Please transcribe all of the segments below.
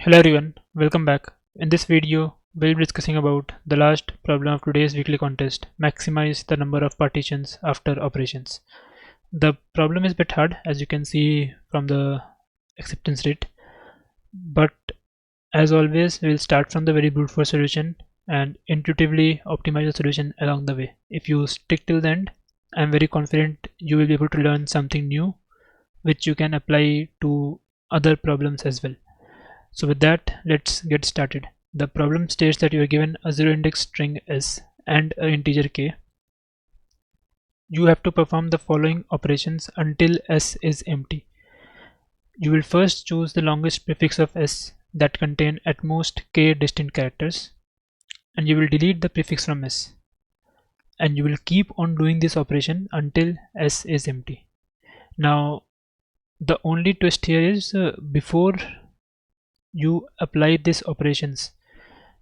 Hello everyone, welcome back. In this video, we'll be discussing about the last problem of today's weekly contest, maximize the number of partitions after operations. The problem is a bit hard as you can see from the acceptance rate, but as always, we'll start from the very brute force solution and intuitively optimize the solution along the way. If you stick till the end, I'm very confident you will be able to learn something new which you can apply to other problems as well. So with that, let's get started. The problem states that you are given a zero index string s and an integer k. You have to perform the following operations until s is empty. You will first choose the longest prefix of s that contain at most k distinct characters, and you will delete the prefix from s, and you will keep on doing this operation until s is empty. Now the only twist here is before you apply these operations,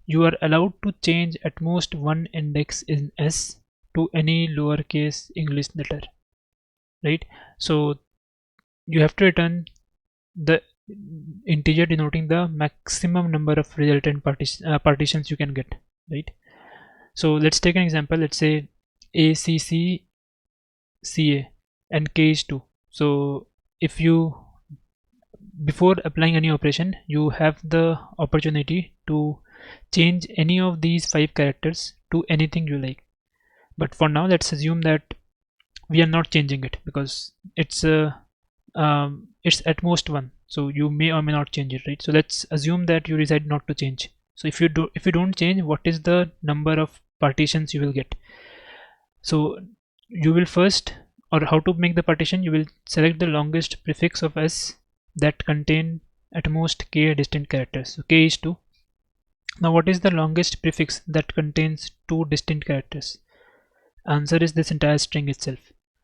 you are allowed to change at most one index in s to any lowercase English letter, right? So you have to return the integer denoting the maximum number of resultant partitions you can get, right? So let's take an example. Let's say ACC CA and K is 2. So if you, before applying any operation, you have the opportunity to change any of these 5 characters to anything you like. But for now, let's assume that we are not changing it because it's at most 1, so you may or may not change it, right? So let's assume that you decide not to change. So if you don't change, what is the number of partitions you will get? So you will first, or how to make the partition, you will select the longest prefix of s that contain at most k distinct characters. So k is 2. Now what is the longest prefix that contains 2 distinct characters? Answer is this entire string itself.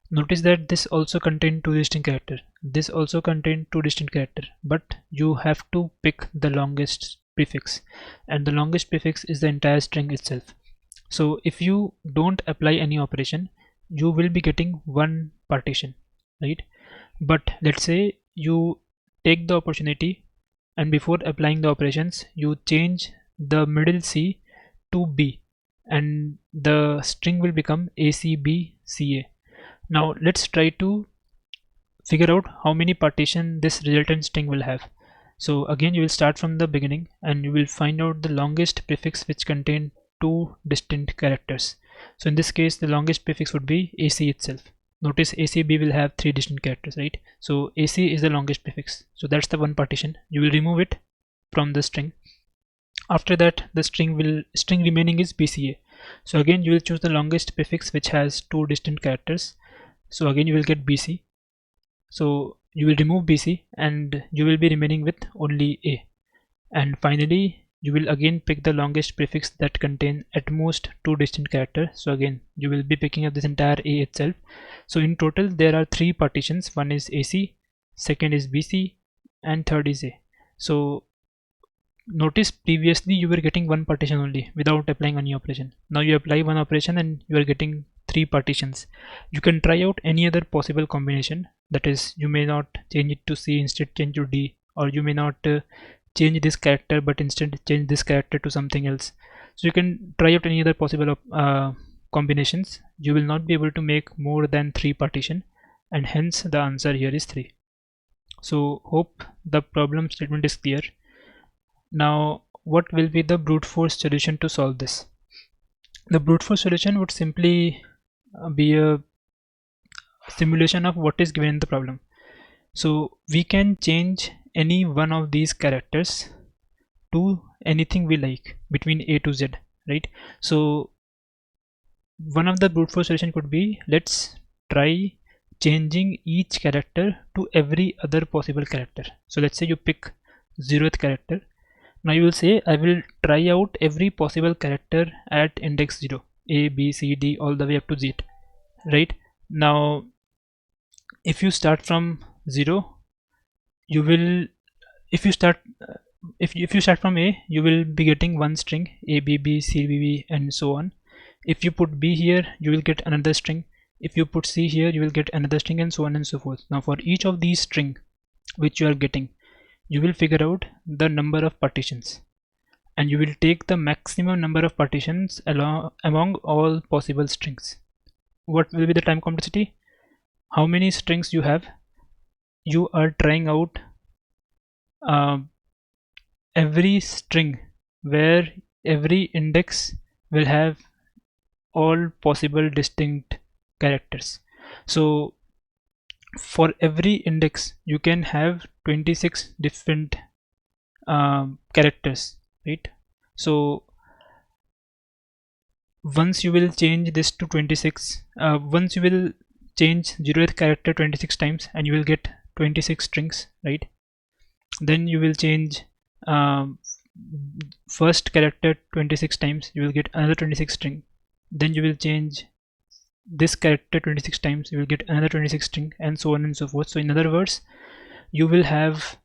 Notice that this also contains 2 distinct characters. This also contains 2 distinct characters, but you have to pick the longest prefix, and the longest prefix is the entire string itself. So if you don't apply any operation, you will be getting one partition, right? But let's say you take the opportunity and before applying the operations, you change the middle C to B, and the string will become ACBCA. Now let's try to figure out how many partition this resultant string will have. So again, you will start from the beginning and you will find out the longest prefix which contain 2 distinct characters. So in this case, the longest prefix would be AC itself. Notice ACB will have 3 distinct characters, right? So AC is the longest prefix. So that's the one partition. You will remove it from the string. After that, the string remaining is BCA. So again, you will choose the longest prefix which has 2 distinct characters. So again, you will get BC. So you will remove BC and you will be remaining with only A. And finally, you will again pick the longest prefix that contain at most 2 distinct characters. So again, you will be picking up this entire A itself. So in total, there are 3 partitions. One is AC, second is BC, and third is A. So notice previously you were getting one partition only without applying any operation. Now you apply one operation and you are getting 3 partitions. You can try out any other possible combination. That is, you may not change it to C, instead change to D, or you may not change this character but instead change this character to something else. So you can try out any other possible combinations. You will not be able to make more than 3 partition, and hence the answer here is 3. So hope the problem statement is clear. Now what will be the brute force solution to solve this? The brute force solution would simply be a simulation of what is given in the problem. So we can change any one of these characters to anything we like between A to Z, right? So one of the brute force solution could be, let's try changing each character to every other possible character. So let's say you pick 0th character. Now you will say, I will try out every possible character at index 0, A, B, C, D, all the way up to Z, right? Now if you start from 0, you will, if you start from A, you will be getting one string, A, B, B, C, B, B, and so on. If you put B here, you will get another string. If you put C here, you will get another string, and so on and so forth. Now for each of these string which you are getting, you will figure out the number of partitions, and you will take the maximum number of partitions among all possible strings. What will be the time complexity? How many strings you have? You are trying out every string where every index will have all possible distinct characters. So for every index you can have 26 different characters, right? So once you will change this to 26, once you will change 0th character 26 times and you will get 26 strings, right? Then you will change first character 26 times, you will get another 26 string. Then you will change this character 26 times, you will get another 26 string, and so on and so forth. So in other words, you will have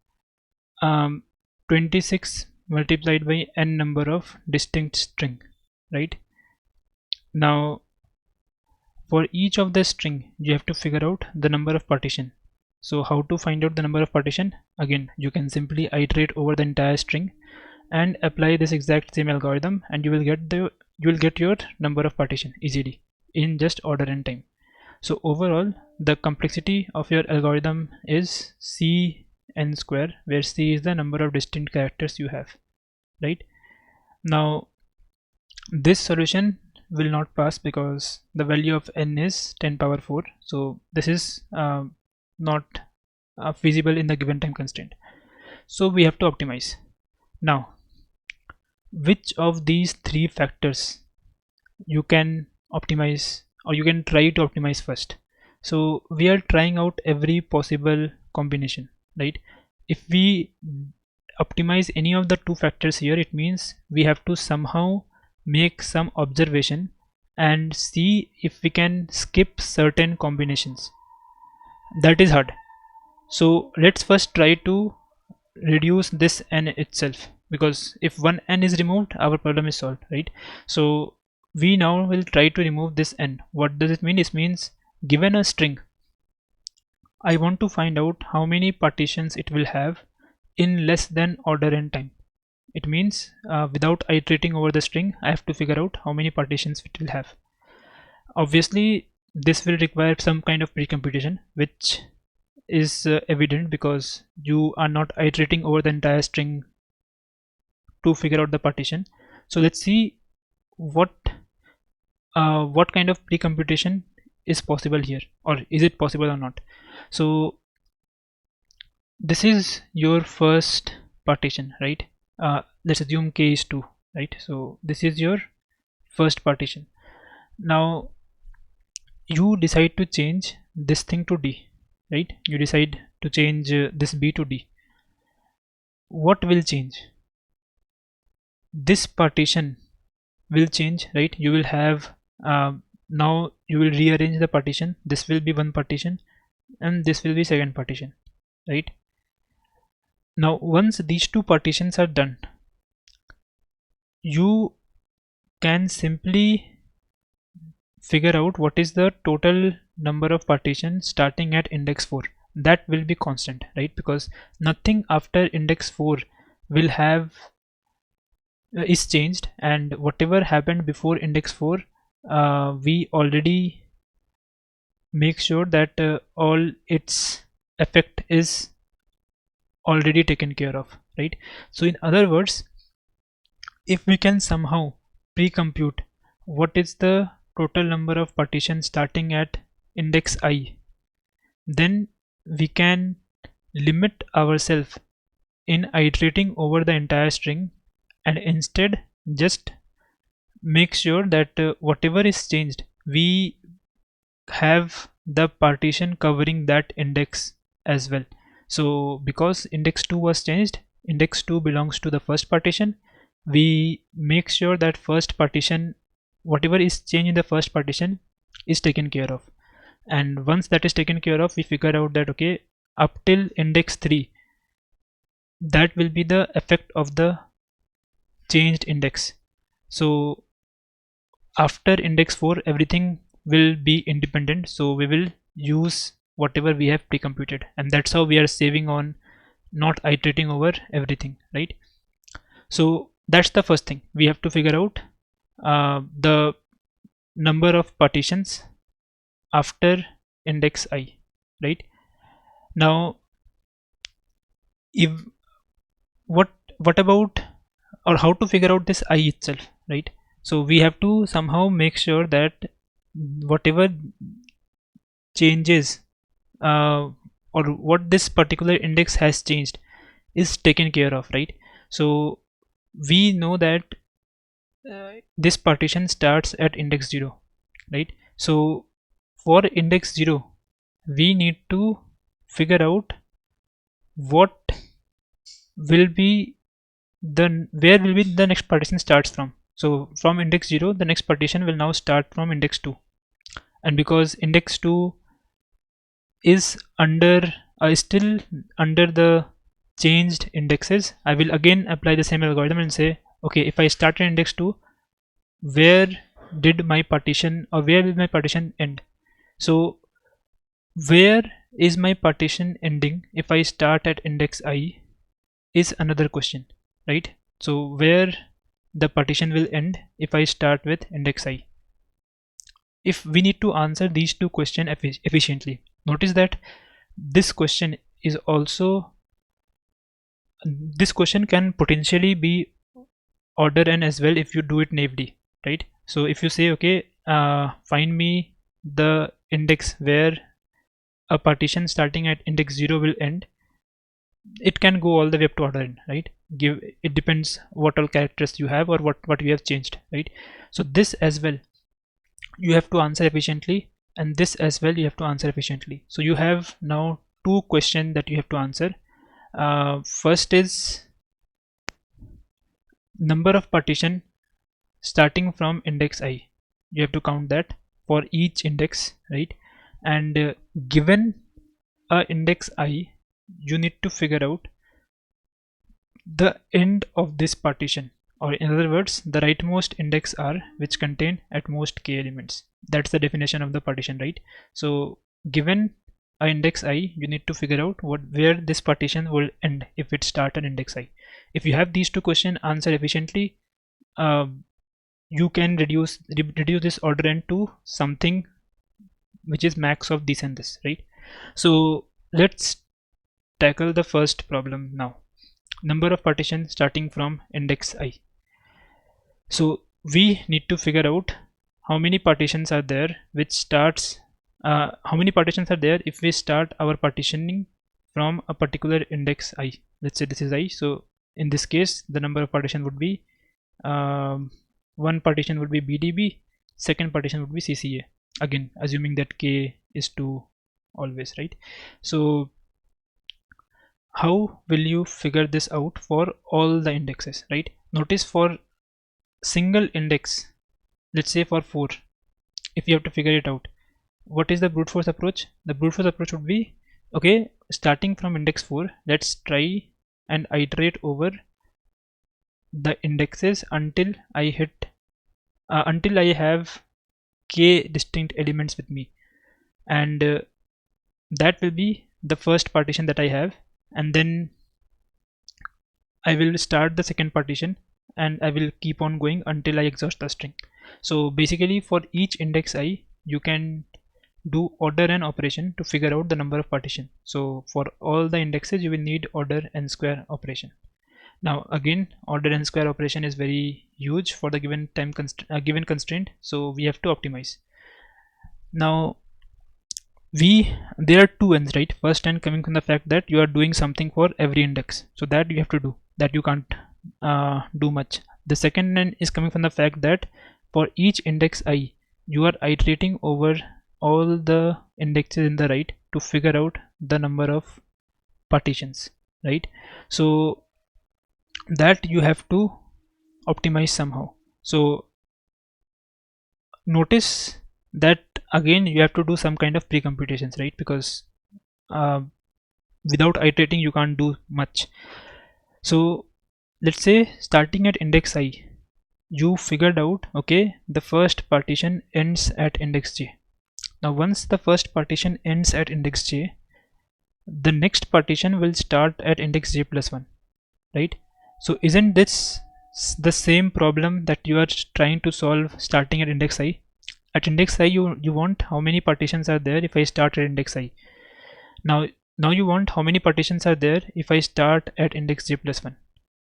26 multiplied by n number of distinct string, right? Now for each of the string you have to figure out the number of partition. So how to find out the number of partition? Again, you can simply iterate over the entire string and apply this exact same algorithm, and you will get your number of partition easily in just order and time. So overall the complexity of your algorithm is cn square, where c is the number of distinct characters you have, right? Now this solution will not pass because the value of n is 10 power 4, so this is not feasible in the given time constraint. So we have to optimize. Now which of these three factors you can optimize, or you can try to optimize first? So we are trying out every possible combination, right? If we optimize any of the two factors here, it means we have to somehow make some observation and see if we can skip certain combinations. That is hard. So let's first try to reduce this n itself, because if one n is removed, our problem is solved, right? So we now will try to remove this n. What does it mean? It means given a string, I want to find out how many partitions it will have in less than order n time. It means without iterating over the string, I have to figure out how many partitions it will have. Obviously this will require some kind of pre-computation, which is evident because you are not iterating over the entire string to figure out the partition. So let's see what kind of pre-computation is possible here, or is it possible or not. So this is your first partition, right? Let's assume k is 2, right? So this is your first partition. Now you decide to change this thing to d, right? You decide to change this b to d. What will change? This partition will change, right? You will have now you will rearrange the partition. This will be one partition and this will be second partition, right? Now once these two partitions are done, you can simply figure out what is the total number of partitions starting at index 4. That will be constant, right? Because nothing after index 4 will have is changed, and whatever happened before index 4 we already make sure that all its effect is already taken care of, right? So in other words, if we can somehow pre-compute what is the total number of partitions starting at index I, then we can limit ourselves in iterating over the entire string, and instead just make sure that whatever is changed, we have the partition covering that index as well. So because index 2 was changed, index 2 belongs to the first partition, we make sure that first partition, whatever is changed in the first partition, is taken care of. And once that is taken care of, we figure out that okay, up till index 3, that will be the effect of the changed index. So after index 4 everything will be independent, so we will use whatever we have pre-computed, and that's how we are saving on not iterating over everything, right? So that's the first thing. We have to figure out the number of partitions after index I, right? Now, if what about, or how to figure out this I itself, right? So we have to somehow make sure that whatever changes or what this particular index has changed is taken care of, right? So we know that this partition starts at index 0, right? So for index 0 we need to figure out what will be where will be the next partition starts from. So from index 0 the next partition will now start from index 2, and because index 2 is still under the changed indexes, I will again apply the same algorithm and say, okay, if I start at index 2, where did my partition, or where will my partition end? So where is my partition ending if I start at index I is another question, right? So where the partition will end if I start with index I. If we need to answer these two questions efficiently, notice that this question is also, this question can potentially be order n as well if you do it naively, right? So if you say, okay, find me the index where a partition starting at index 0 will end, it can go all the way up to order n, right? It depends what all characters you have or what you have changed, right? So this as well you have to answer efficiently, and this as well you have to answer efficiently. So you have now two questions that you have to answer. First is number of partition starting from index I. You have to count that for each index, right? And given a index I, you need to figure out the end of this partition, or in other words the rightmost index R which contain at most k elements. That's the definition of the partition, right? So given a index I, you need to figure out where this partition will end if it start at index I. If you have these two questions answered efficiently, you can reduce this order n to something which is max of this and this, right? So let's tackle the first problem now. Number of partitions starting from index I. So we need to figure out how many partitions are there which starts how many partitions are there if we start our partitioning from a particular index I. Let's say this is I, so in this case the number of partition would be one partition would be BDB, second partition would be CCA, again assuming that k is 2 always, right? So how will you figure this out for all the indexes, right? Notice for single index, let's say for 4, if you have to figure it out, what is the brute force approach? The brute force approach would be, okay, starting from index 4, let's try and iterate over the indexes until I hit until I have k distinct elements with me, and that will be the first partition that I have, and then I will start the second partition and I will keep on going until I exhaust the string. So basically for each index I, you can do order n operation to figure out the number of partition. So for all the indexes you will need order n square operation. Now again, order n square operation is very huge for the given time given constraint, so we have to optimize. Now there are two n's, right? First n coming from the fact that you are doing something for every index, so that you have to do, that you can't do much. The second n is coming from the fact that for each index I, you are iterating over all the indexes in the right to figure out the number of partitions, right? So that you have to optimize somehow. So notice that again you have to do some kind of pre-computations, right? Because without iterating you can't do much. So let's say starting at index I, you figured out, okay, the first partition ends at index j. Now once the first partition ends at index j, the next partition will start at index j plus 1, right? So isn't this the same problem that you are trying to solve starting at index I? At index I you want how many partitions are there if I start at index I. Now you want how many partitions are there if I start at index j plus 1.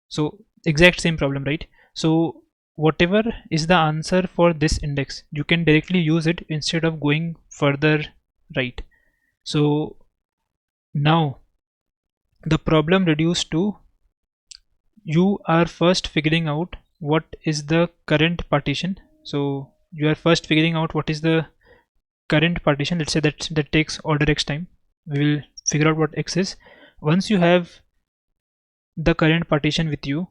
So exact same problem, right? So whatever is the answer for this index, you can directly use it instead of going further right. So now the problem reduced to, you are first figuring out what is the current partition. So you are first figuring out what is the current partition. Let's say that takes order x time. We will figure out what x is. Once you have the current partition with you,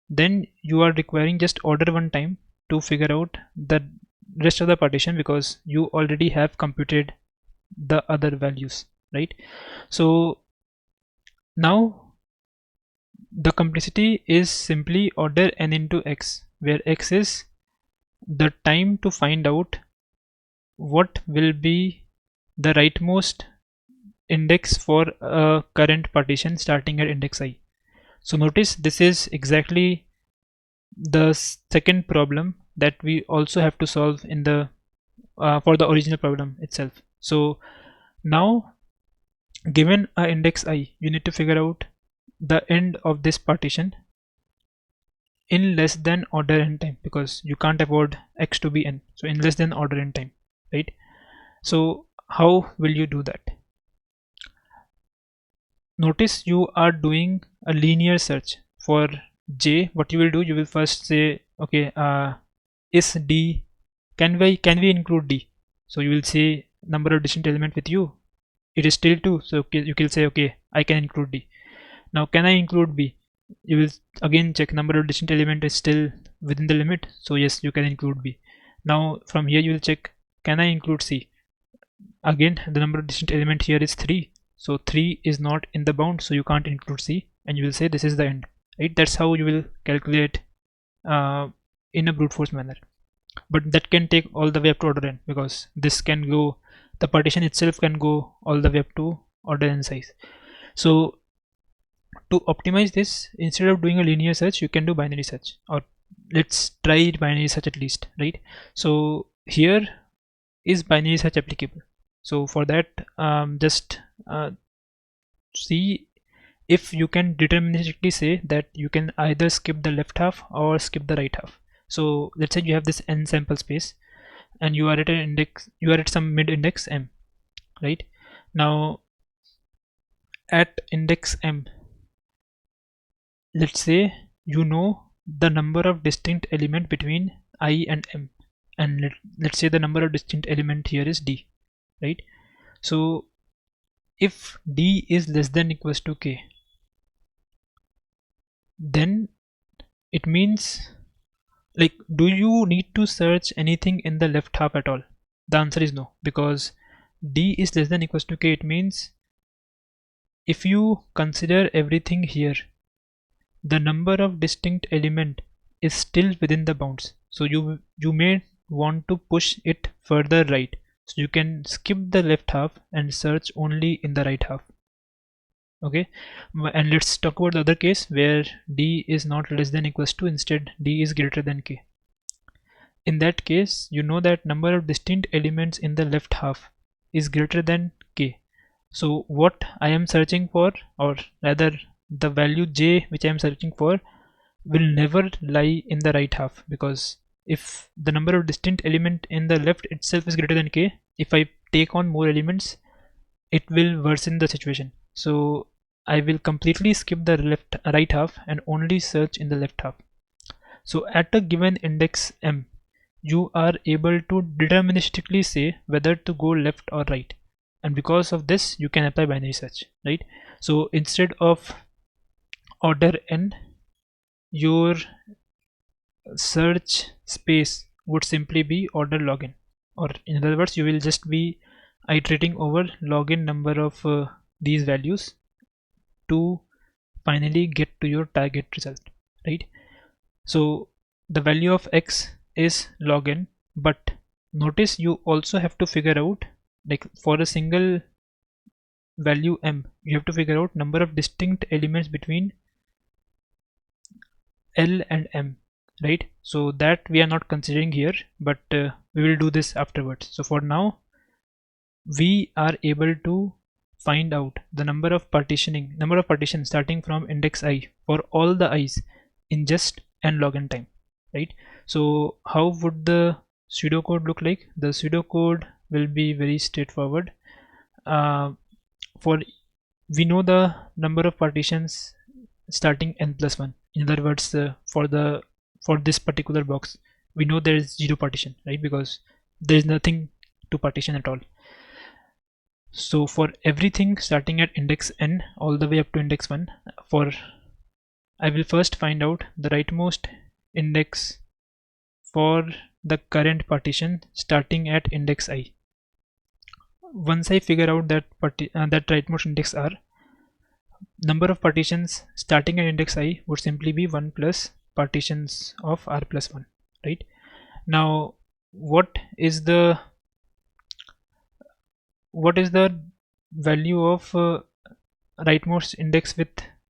then you are requiring just order one time to figure out the rest of the partition, because you already have computed the other values, right? So now the complexity is simply order n into x, where x is the time to find out what will be the rightmost index for a current partition starting at index I. So notice this is exactly the second problem that we also have to solve in the for the original problem itself. So now given a index I, you need to figure out the end of this partition in less than order n time, because you can't afford x to be n. So in less than order n time, right? So how will you do that? Notice you are doing a linear search for j. What you will do, you will first say, okay, is d, can we include d? So you will say number of distinct element with you, it is still 2, so okay, you can say okay, I can include d. Now can I include b? You will again check number of distinct element is still within the limit, so yes, you can include b. Now from here you will check, can I include c? Again the number of distinct element here is 3, so 3 is not in the bound, so you can't include c, and you will say this is the end, right? That's how you will calculate in a brute force manner. But that can take all the way up to order n, because this can go, the partition itself can go all the way up to order n size. So to optimize this, instead of doing a linear search, you can do binary search, or let's try binary search at least, right? So here is binary search applicable. So for that, just see if you can deterministically say that you can either skip the left half or skip the right half. So let's say you have this n sample space and you are at an index, you are at some mid index m, right? Now at index m, let's say you know the number of distinct element between I and m, and let's say the number of distinct element here is d, right? So if d is less than equals to k, then it means, like, do you need to search anything in the left half at all? The answer is no, because d is less than equals to k. It means if you consider everything here, the number of distinct element is still within the bounds, so you may want to push it further right, so you can skip the left half and search only in the right half. Okay, and let's talk about the other case where d is not less than equals to, instead d is greater than k. In that case, you know that number of distinct elements in the left half is greater than k. So what I am searching for, or rather the value j which I am searching for, will never lie in the right half, because if the number of distinct element in the left itself is greater than k, if I take on more elements, it will worsen the situation. So I will completely skip the right half and only search in the left half. So at a given index m, you are able to deterministically say whether to go left or right, and because of this you can apply binary search, right? So instead of order n, your search space would simply be order log n, or in other words, you will just be iterating over log n number of these values to finally get to your target result, right? So the value of x is log n, but notice you also have to figure out, like, for a single value m, you have to figure out number of distinct elements between L and M, right? So that we are not considering here, but we will do this afterwards. So for now, we are able to find out the number of partitions starting from index I for all the i's in just n log n time, right? So how would the pseudocode look like? The pseudocode will be very straightforward. For we know the number of partitions starting n plus 1. In other words, for this particular box, we know there is 0 partition, right? Because there is nothing to partition at all. So for everything starting at index n all the way up to index 1, I will first find out the rightmost index for the current partition starting at index I. Once I figure out that rightmost index R, number of partitions starting at index I would simply be 1 plus partitions of R plus 1, right? Now what is the value of rightmost index with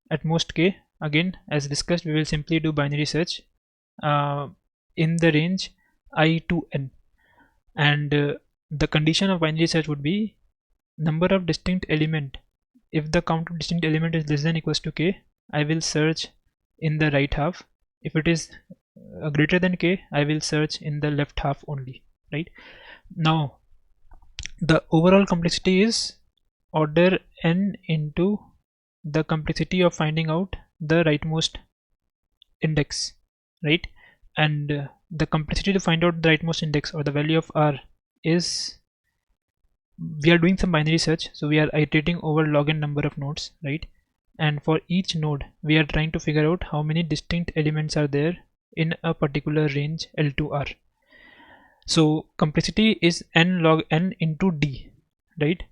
at most k? Again, as discussed, we will simply do binary search in the range I to n, and the condition of binary search would be number of distinct element. If the count of distinct element is less than equals to k, I will search in the right half. If it is greater than k, I will search in the left half only, right? Now the overall complexity is order n into the complexity of finding out the rightmost index, right? And the complexity to find out the rightmost index or the value of R is, we are doing some binary search, so we are iterating over log n number of nodes, right? And for each node we are trying to figure out how many distinct elements are there in a particular range L to R. So complexity is n log n into d, right?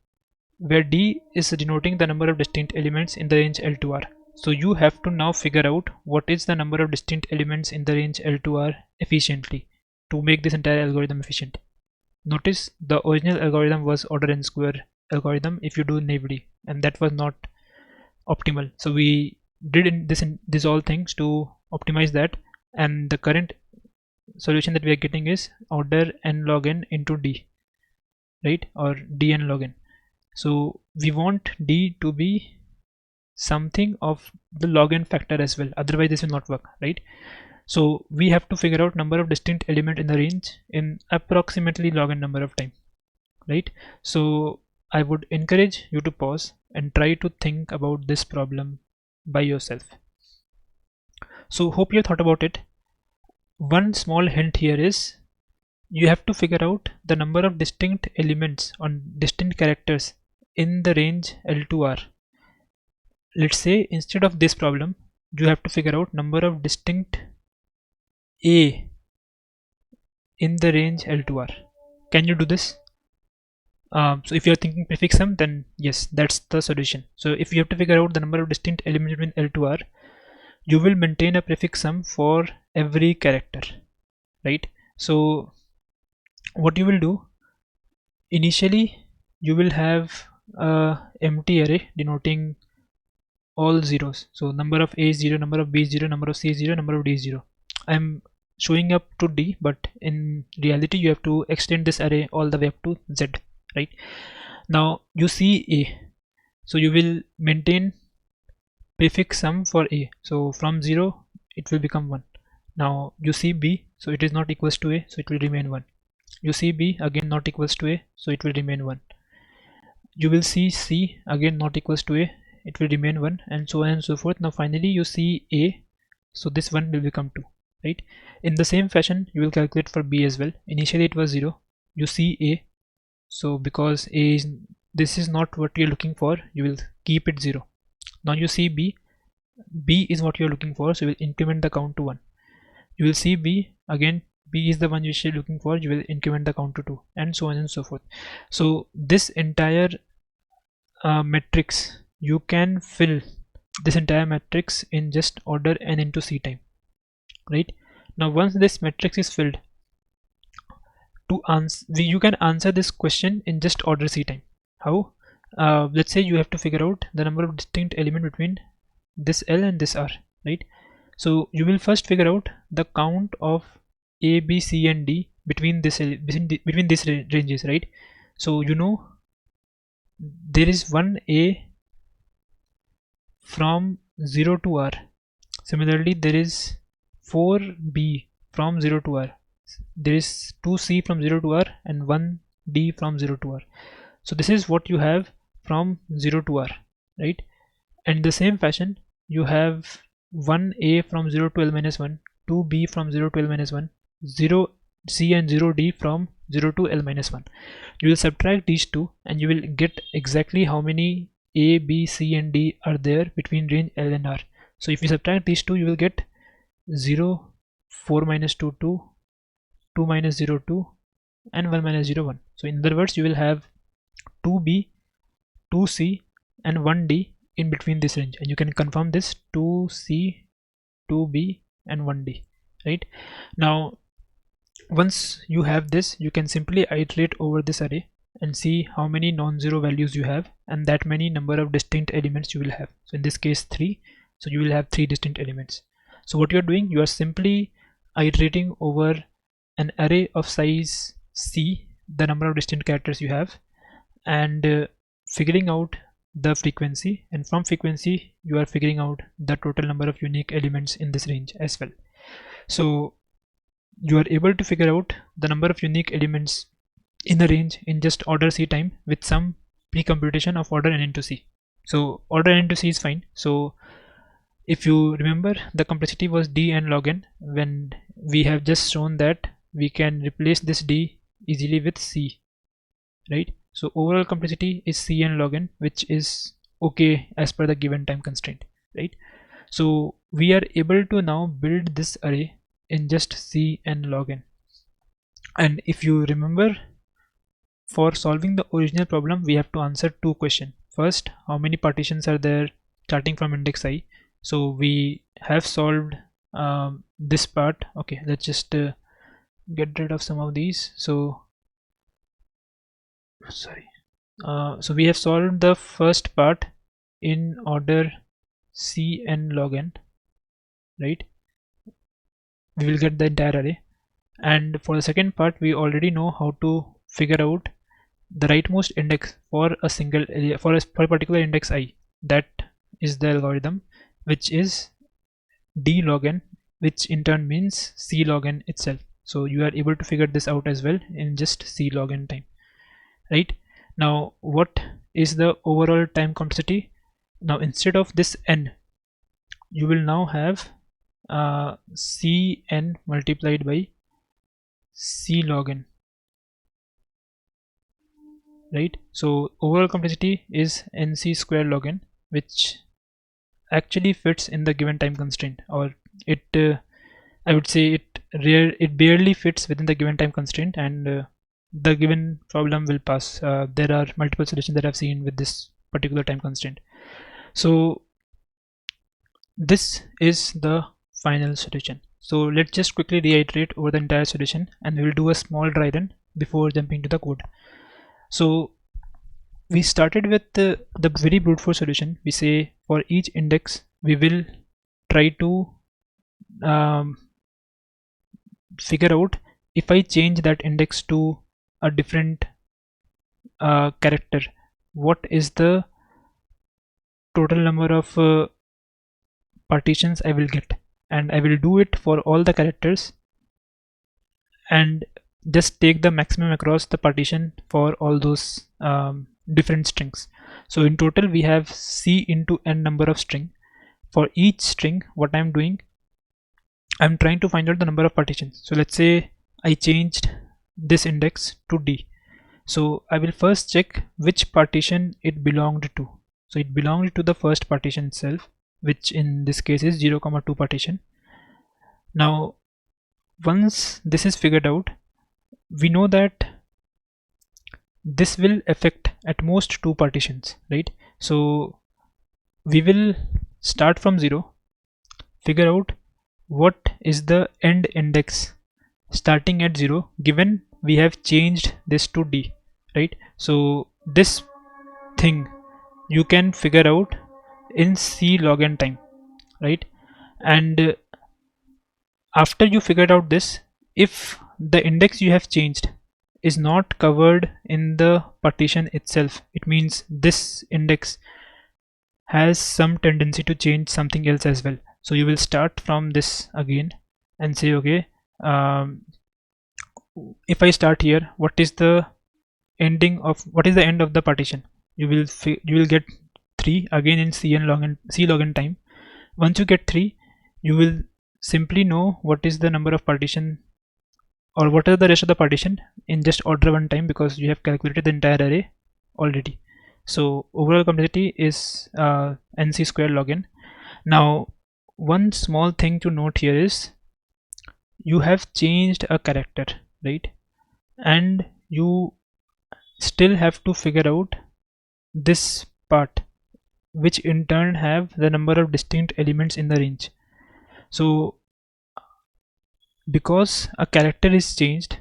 Where d is denoting the number of distinct elements in the range L to R. So you have to now figure out what is the number of distinct elements in the range L to R efficiently to make this entire algorithm efficient. Notice the original algorithm was order n square algorithm if you do naively, and that was not optimal. So we did this all things to optimize that, and the current solution that we are getting is order n log n into d, right? Or dn log n. So we want d to be something of the log n factor as well, otherwise this will not work, right? So we have to figure out number of distinct element in the range in approximately log n number of time, right? So I would encourage you to pause and try to think about this problem by yourself. So hope you thought about it. One small hint here is you have to figure out the number of distinct elements on distinct characters in the range L to R. Let's say instead of this problem, you have to figure out number of distinct A in the range L to R. Can you do this? So if you are thinking prefix sum, then yes, that's the solution. So if you have to figure out the number of distinct elements between L to R, you will maintain a prefix sum for every character, right? So what you will do, initially you will have a empty array denoting all zeros. So number of A is 0, number of B is 0, number of C is 0, number of D is 0. I'm showing up to D, but in reality you have to extend this array all the way up to Z, right? Now you see A, so you will maintain prefix sum for A. So from 0 it will become 1. Now you see B, so it is not equals to A, so it will remain 1. You see B, again not equals to A, so it will remain 1. You will see C, again not equals to A, it will remain 1, and so on and so forth. Now finally you see A, so this 1 will become 2, right? In the same fashion you will calculate for B as well. Initially it was 0, you see A, so because A is, this is not what you're looking for, you will keep it 0. Now you see B, B is what you're looking for, so you will increment the count to 1. You will see B, again B is the one which you're looking for, you will increment the count to 2, and so on and so forth. So this entire matrix, you can fill this entire matrix in just order n into c time, right? Now once this matrix is filled, to answer, you can answer this question in just order c time. How? let's say you have to figure out the number of distinct element between this L and this R, right? So you will first figure out the count of A, B, C and D between between these ranges, right? So you know there is one A from 0 to R. Similarly, there is 4B from 0 to R. There is 2C from 0 to R and 1D from 0 to R. So this is what you have from 0 to R, right? And in the same fashion, you have 1A from 0 to L minus 1, 2B from 0 to L minus 1, 0C and 0D from 0 to L minus 1. You will subtract these two and you will get exactly how many A, B, C and D are there between range L and R. So if you subtract these two, you will get 0, 4 minus 2, 2, 2 minus 0, 2 and 1 minus 0, 1. So in other words, you will have 2B, 2C and 1D in between this range, and you can confirm this 2C, 2B and 1D, right? Now once you have this, you can simply iterate over this array and see how many non-zero values you have and that many number of distinct elements you will have. So in this case 3, so you will have 3 distinct elements. So what you are doing, you are simply iterating over an array of size C, the number of distinct characters you have, and figuring out the frequency, and from frequency you are figuring out the total number of unique elements in this range as well. So you are able to figure out the number of unique elements in a range in just order C time with some pre-computation of order n into C. So order n into C is fine. So if you remember, the complexity was d n log n, when we have just shown that we can replace this d easily with C, right? So overall complexity is Cn log n, which is okay as per the given time constraint, right? So we are able to now build this array in just Cn log n. And if you remember, for solving the original problem, we have to answer two questions. First, how many partitions are there starting from index I? So we have solved this part. Okay, let's just get rid of some of these. So so we have solved the first part in order Cn log n, right? We will get the entire array. And for the second part, we already know how to figure out the rightmost index for a single area, for a particular index I. That is the algorithm, which is d log n, which in turn means C log n itself. So you are able to figure this out as well in just C log n time, right? Now what is the overall time complexity? Now instead of this n, you will now have Cn multiplied by C log n, right? So overall complexity is nc square log n, which actually fits in the given time constraint, or it I would say it barely fits within the given time constraint, and the given problem will pass. There are multiple solutions that I've seen with this particular time constraint. So this is the final solution. So let's just quickly reiterate over the entire solution, and we will do a small dry run before jumping to the code. So we started with the very brute force solution. We say for each index we will try to figure out, if I change that index to a different character, what is the total number of partitions I will get, and I will do it for all the characters and just take the maximum across the partition for all those different strings. So in total we have C into n number of string. For each string, what I'm doing, I'm trying to find out the number of partitions. So let's say I changed this index to D. So I will first check which partition it belonged to. So it belonged to the first partition itself, which in this case is 0, 2 partition. Now once this is figured out, we know that this will affect at most 2 partitions, right? So we will start from 0, figure out what is the end index starting at 0, given we have changed this to D, right? So this thing you can figure out in C log n time, right? And after you figured out this, if the index you have changed is not covered in the partition itself, it means this index has some tendency to change something else as well. So you will start from this again and say, okay, if I start here, what is the end of the partition? You will get 3 again in C log n time. Once you get 3, you will simply know what is the number of partition, or what are the rest of the partition in just order one time, because you have calculated the entire array already. So overall complexity is nc square log n. Now one small thing to note here is you have changed a character, right? And you still have to figure out this part, which in turn have the number of distinct elements in the range. So because a character is changed,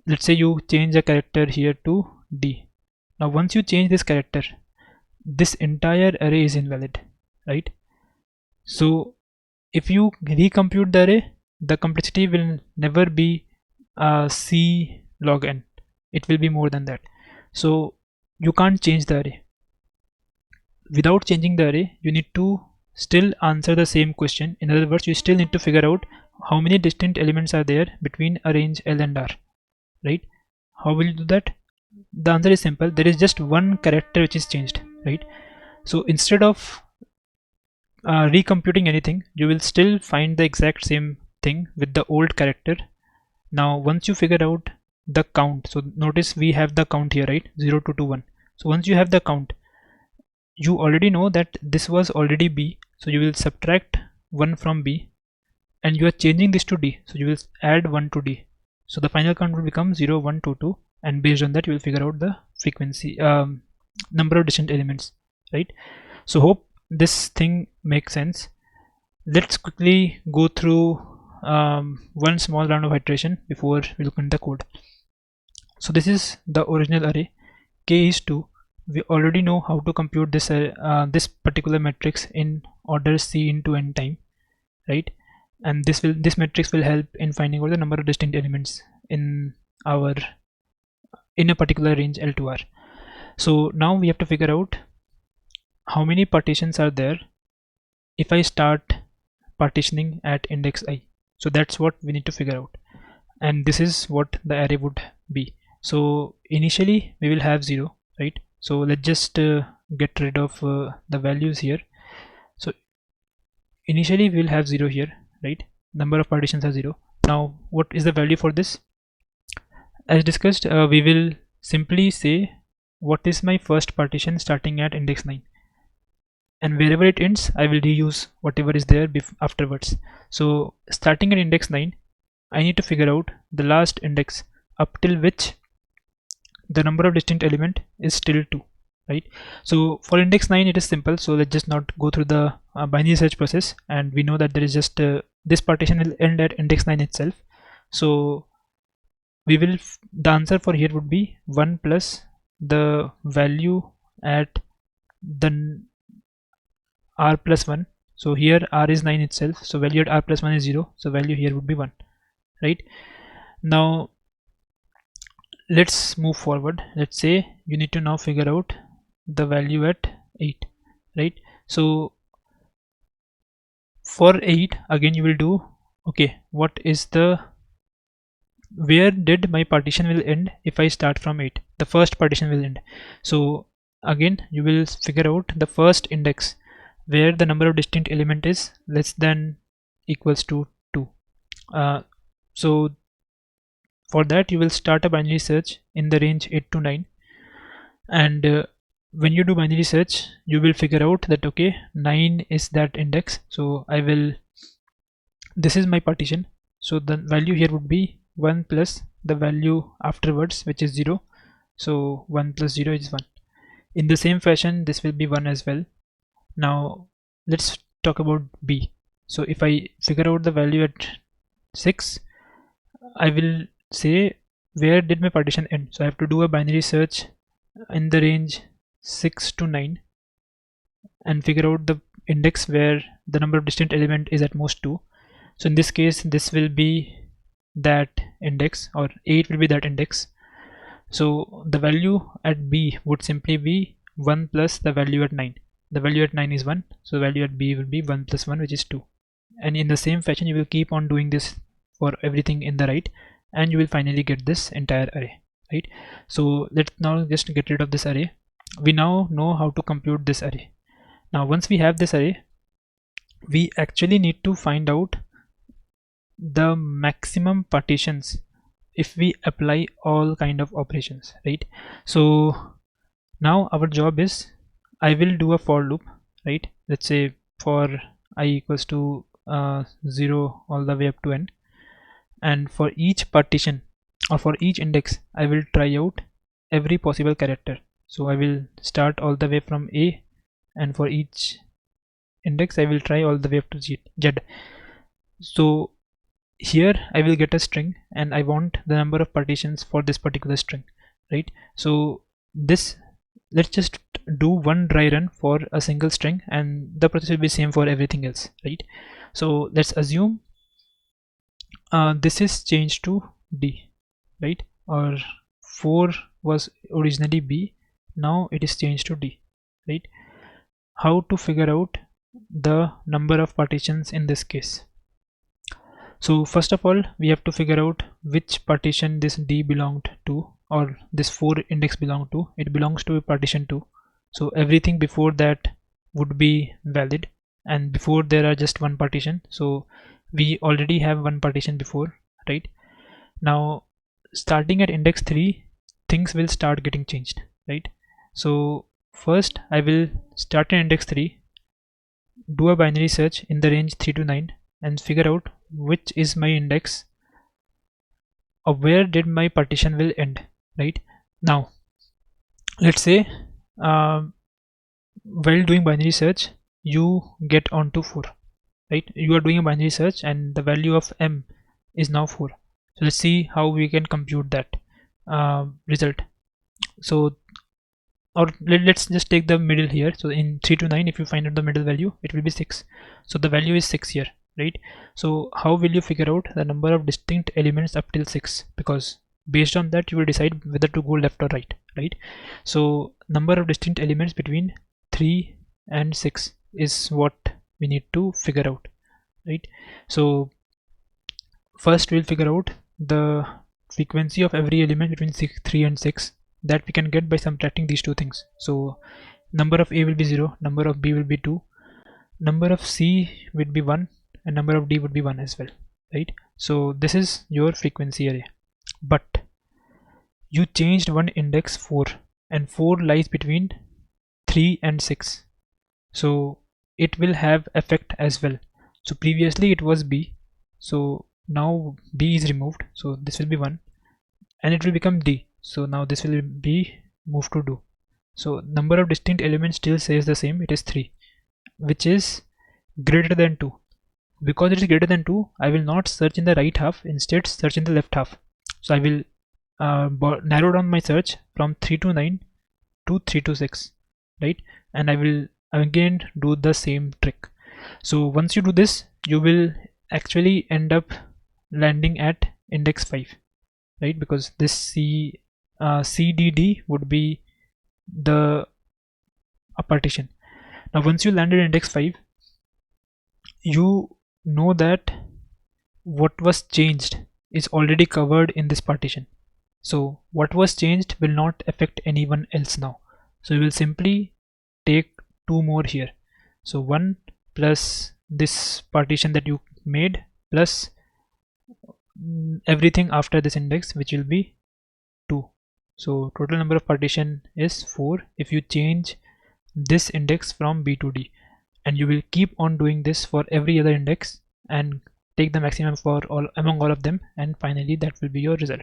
let's say you change a character here to D. Now once you change this character, this entire array is invalid, right? So if you recompute the array, the complexity will never be C log n, it will be more than that. So you can't change the array. Without changing the array, you need to still answer the same question. In other words, you still need to figure out how many distinct elements are there between a range L and R, right? How will you do that? The answer is simple. There is just one character which is changed, right? So instead of recomputing anything, you will still find the exact same thing with the old character. Now once you figure out the count, so notice we have the count here, right? 0 to 2 1. So once you have the count, you already know that this was already B, so you will subtract 1 from B, and you are changing this to D, so you will add 1 to D. So the final count will become 0 1 2 2, and based on that you will figure out the frequency, number of distinct elements, right? So hope this thing makes sense. Let's quickly go through one small round of iteration before we look into the code. So this is the original array. K is 2. We already know how to compute this this particular matrix in order C into n time, right? And this matrix will help in finding out the number of distinct elements in a particular range L to R. So now we have to figure out how many partitions are there if I start partitioning at index I. So that's what we need to figure out, and this is what the array would be. So initially we will have 0, right? So let's just get rid of the values here. So initially we will have 0 here, right? Number of partitions are 0. Now what is the value for this? As discussed, we will simply say what is my first partition starting at index 9, and wherever it ends I will reuse whatever is there afterwards. So starting at index 9, I need to figure out the last index up till which the number of distinct element is still 2, right? So for index 9 it is simple, so let's just not go through the binary search process, and we know that there is just this partition will end at index 9 itself. So we will the answer for here would be 1 plus the value at the R plus 1. So here R is 9 itself, so value at R plus 1 is 0, so value here would be 1, right? Now let's move forward. Let's say you need to now figure out the value at 8, right? So for 8 again you will do, okay, what is the, where did my partition will end if I start from 8? The first partition will end. So again you will figure out the first index where the number of distinct element is less than equals to 2. So for that you will start a binary search in the range 8 to 9, and when you do binary search you will figure out that okay, 9 is that index, so I will, this is my partition, so the value here would be 1 plus the value afterwards, which is 0, so 1 plus 0 is 1. In the same fashion this will be 1 as well. Now let's talk about B. So if I figure out the value at 6, I will say where did my partition end. So I have to do a binary search in the range 6 to 9 and figure out the index where the number of distinct element is at most 2. So in this case this will be that index, or 8 will be that index. So the value at B would simply be 1 plus the value at 9. The value at 9 is 1, so the value at B will be 1 plus 1, which is 2. And in the same fashion you will keep on doing this for everything in the right, and you will finally get this entire array, right? So let's now just get rid of this array. We now know how to compute this array. Now once we have this array, we actually need to find out the maximum partitions if we apply all kind of operations, right? So now our job is, I will do a for loop, right? Let's say for I equals to 0 all the way up to n, and for each partition or for each index I will try out every possible character. So I will start all the way from A, and for each index I will try all the way up to Z. So here I will get a string and I want the number of partitions for this particular string, right? So this, let's just do one dry run for a single string and the process will be same for everything else, right? So let's assume this is changed to D, right? Or 4 was originally B, now it is changed to D, right? How to figure out the number of partitions in this case? So first of all we have to figure out which partition this D belonged to, or this 4 index belonged to. It belongs to a partition 2, so everything before that would be valid, and before there are just one partition, so we already have one partition before, right? Now starting at index 3 things will start getting changed, right? So first I will start at index 3, do a binary search in the range 3 to 9 and figure out which is my index of where did my partition will end, right? Now let's say while doing binary search you get onto 4, right? You are doing a binary search and the value of M is now 4. So let's see how we can compute that result. So, or let's just take the middle here. So in 3 to 9 if you find out the middle value it will be 6, so the value is 6 here, right? So how will you figure out the number of distinct elements up till 6? Because based on that you will decide whether to go left or right, right? So number of distinct elements between 3 and 6 is what we need to figure out, right? So first we'll figure out the frequency of every element between 3 and 6, that we can get by subtracting these two things. So number of A will be 0, number of B will be 2, number of C would be 1, and number of D would be 1 as well, right? So this is your frequency array, but you changed one index 4 and 4 lies between 3 and 6, so it will have effect as well. So previously it was B, so now B is removed, so this will be 1 and it will become D, so now this will be moved to 2. So number of distinct elements still says the same, it is 3, which is greater than 2. Because it is greater than 2 I will not search in the right half, instead search in the left half. So I will narrow down my search from 3 to 9 to 3 to 6, right? And I will again do the same trick. So once you do this you will actually end up landing at index 5, right? Because this CDD would be the partition. Now once you landed index 5 you know that what was changed is already covered in this partition, so what was changed will not affect anyone else now. So you will simply take 2 more here, so 1 plus this partition that you made plus everything after this index, which will be 2. So total number of partition is 4 if you change this index from B to D, and you will keep on doing this for every other index and take the maximum for all among all of them, and finally that will be your result.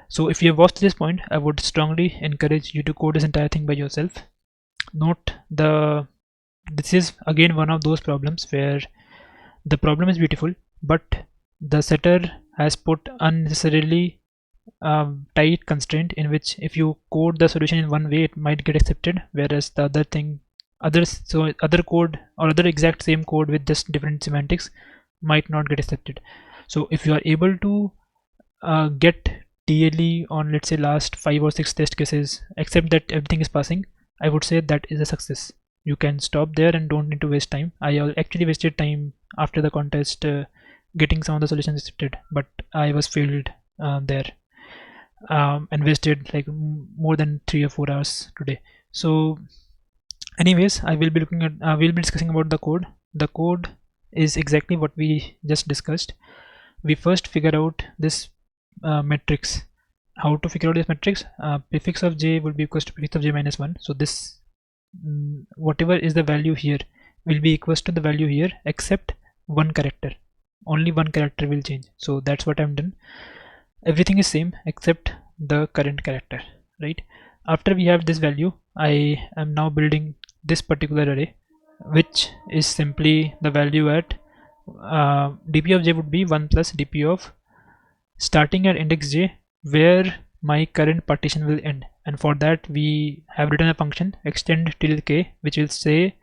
So if you have watched to this point I would strongly encourage you to code this entire thing by yourself. Note this is again one of those problems where the problem is beautiful but the setter has put unnecessarily tight constraint in which if you code the solution in one way it might get accepted, whereas the other code or other exact same code with just different semantics might not get accepted. So if you are able to get TLE on, let's say, last 5 or 6 test cases, except that everything is passing, I would say that is a success. You can stop there and don't need to waste time. I actually wasted time after the contest getting some of the solutions accepted, but I was failed there and wasted like more than 3 or 4 hours today. So anyways, I will be looking at we'll be discussing about the code. The code is exactly what we just discussed. We first figure out this matrix. How to figure out this matrix? Prefix of j will be equals to prefix of j minus 1. So this whatever is the value here will be equals to the value here, except one character. Only one character will change. So that's what I've done. Everything is same except the current character, right? After we have this value, I am now building this particular array, which is simply the value at dp of j would be 1 plus dp of starting at index j where my current partition will end. And for that we have written a function extend till k, which will say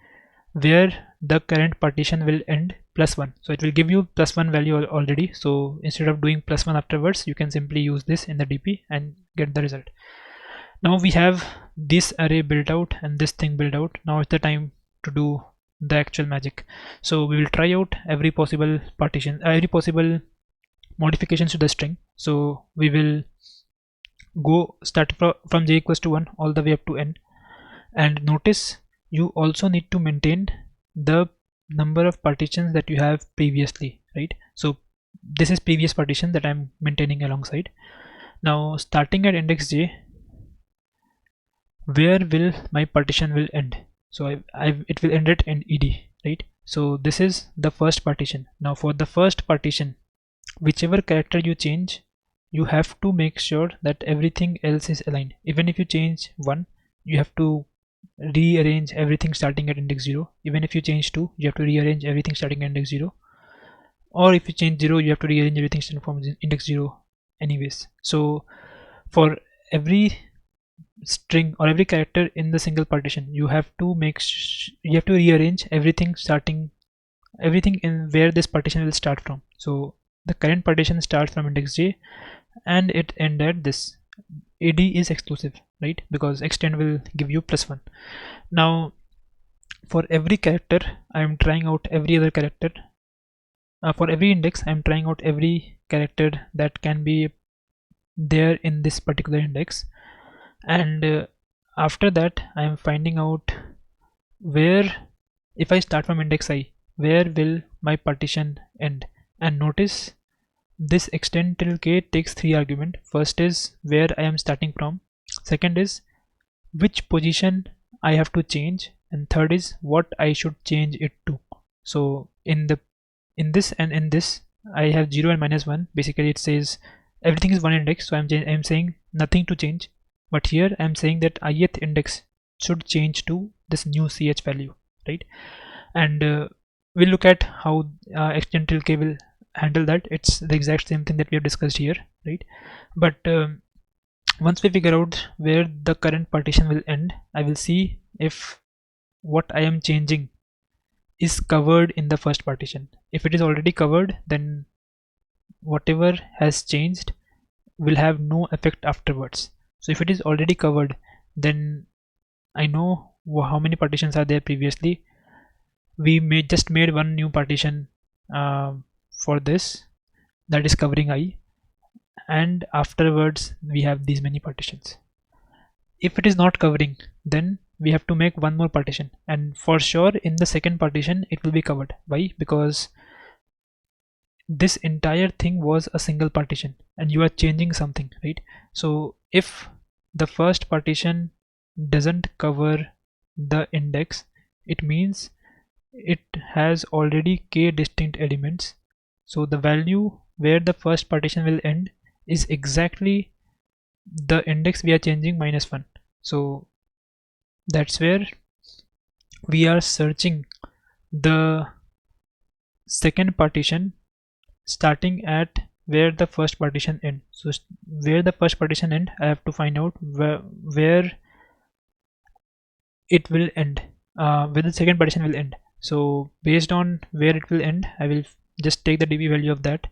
where the current partition will end plus 1. So it will give you plus 1 value already. So instead of doing plus 1 afterwards, you can simply use this in the dp and get the result. Now we have this array built out and this thing built out. Now it's the time to do the actual magic. So we will try out every possible partition, every possible modifications to the string. So we will go start from j equals to 1 all the way up to n, and notice you also need to maintain the number of partitions that you have previously, right? So this is previous partition that I'm maintaining alongside. Now starting at index j, where will my partition will end? So it will end at ed, right? So this is the first partition. Now for the first partition, whichever character you change, you have to make sure that everything else is aligned. Even if you change 1, you have to rearrange everything starting at index 0. Even if you change 2, you have to rearrange everything starting at index 0. Or if you change 0, you have to rearrange everything starting from index 0 anyways. So for every string or every character in the single partition, you have to rearrange everything in where this partition will start from. So the current partition starts from index j and it end at this. Ad is exclusive, right? Because extend will give you plus 1. Now for every character I am trying out every other character. For every index I am trying out every character that can be there in this particular index, and after that I am finding out where, if I start from index I, where will my partition end. And notice this extend till k takes 3 arguments. First is where I am starting from, second is which position I have to change, and third is what I should change it to. So in this and in this I have 0 and minus 1. Basically it says everything is one index, so I'm saying nothing to change. But here I'm saying that ith index should change to this new ch value, right? And we'll look at how extend till k will handle that. It's the exact same thing that we have discussed here, right? But once we figure out where the current partition will end, I will see if what I am changing is covered in the first partition. If it is already covered, then whatever has changed will have no effect afterwards. So if it is already covered, then I know how many partitions are there previously. We just made one new partition for this that is covering I, and afterwards we have these many partitions. If it is not covering, then we have to make one more partition, and for sure in the second partition it will be covered. Why? Because this entire thing was a single partition and you are changing something, right? So if the first partition doesn't cover the index, it means it has already k distinct elements. So the value where the first partition will end is exactly the index we are changing minus 1. So that's where we are searching the second partition starting at where the first partition ends. So where the first partition ends, I have to find out where it will end, where the second partition will end. So based on where it will end, I will just take the db value of that,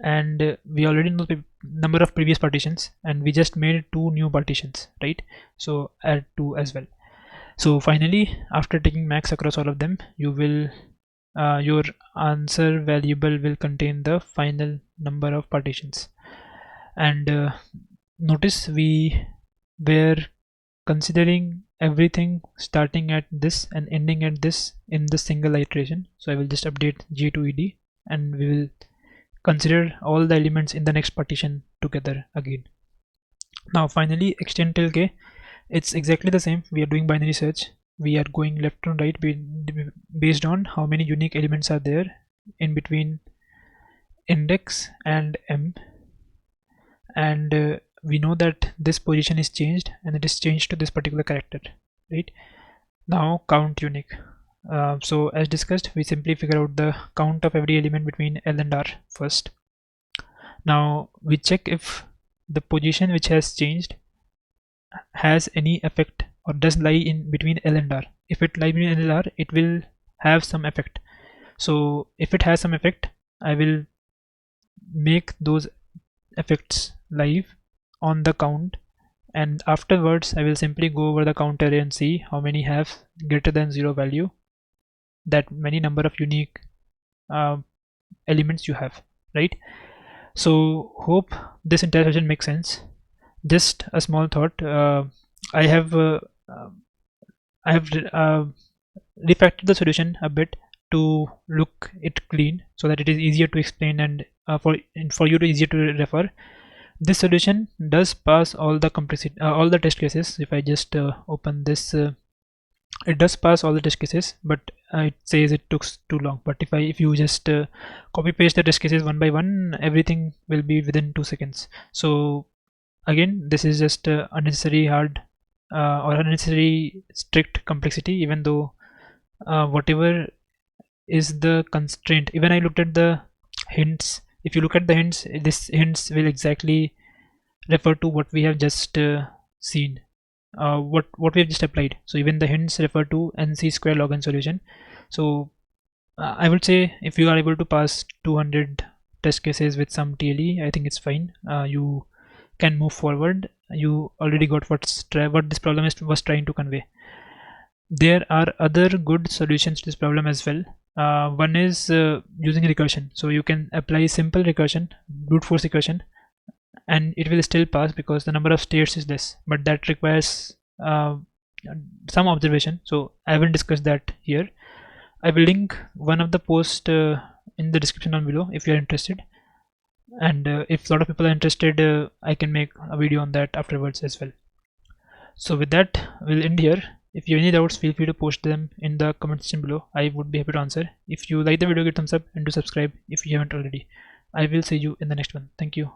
and we already know the number of previous partitions, and we just made 2 new partitions, right? So add 2 as well. So finally, after taking max across all of them, you will your answer variable will contain the final number of partitions. And notice we were considering everything starting at this and ending at this in the single iteration. So I will just update g to ed, and we will consider all the elements in the next partition together again. Now finally, extend till k, it's exactly the same. We are doing binary search. We are going left to right based on how many unique elements are there in between index and m, and we know that this position is changed, and it is changed to this particular character, right? Now count unique. So as discussed, we simply figure out the count of every element between L and R first. Now we check if the position which has changed has any effect or does lie in between L and R. If it lies between L and R, it will have some effect. So if it has some effect, I will make those effects live on the count, and afterwards I will simply go over the count array and see how many have greater than 0 value, that many number of unique elements you have, right? So hope this entire session makes sense. Just a small thought, I have refactored the solution a bit to look it clean so that it is easier to explain and for you to easier to refer. This solution does pass all the complexity, all the test cases. If I just open this, it does pass all the test cases, but it says it took too long. But if you just copy paste the test cases one by one, everything will be within 2 seconds. So again, this is just unnecessary hard or unnecessary strict complexity, even though whatever is the constraint. Even I looked at the hints. If you look at the hints, this hints will exactly refer to what we have just seen, what we have just applied. So even the hints refer to NC square log n solution. So I would say if you are able to pass 200 test cases with some TLE, I think it's fine. You can move forward. You already got what this problem was trying to convey. There are other good solutions to this problem as well. One is using recursion. So you can apply simple recursion, brute force recursion, and it will still pass because the number of states is less, but that requires some observation. So I haven't discussed that here. I will link one of the posts in the description down below if you are interested, and if a lot of people are interested, I can make a video on that afterwards as well. So with that, we'll end here. If you have any doubts, feel free to post them in the comment section below. I would be happy to answer. If you like the video, give thumbs up and do subscribe if you haven't already. I will see you in the next one. Thank you.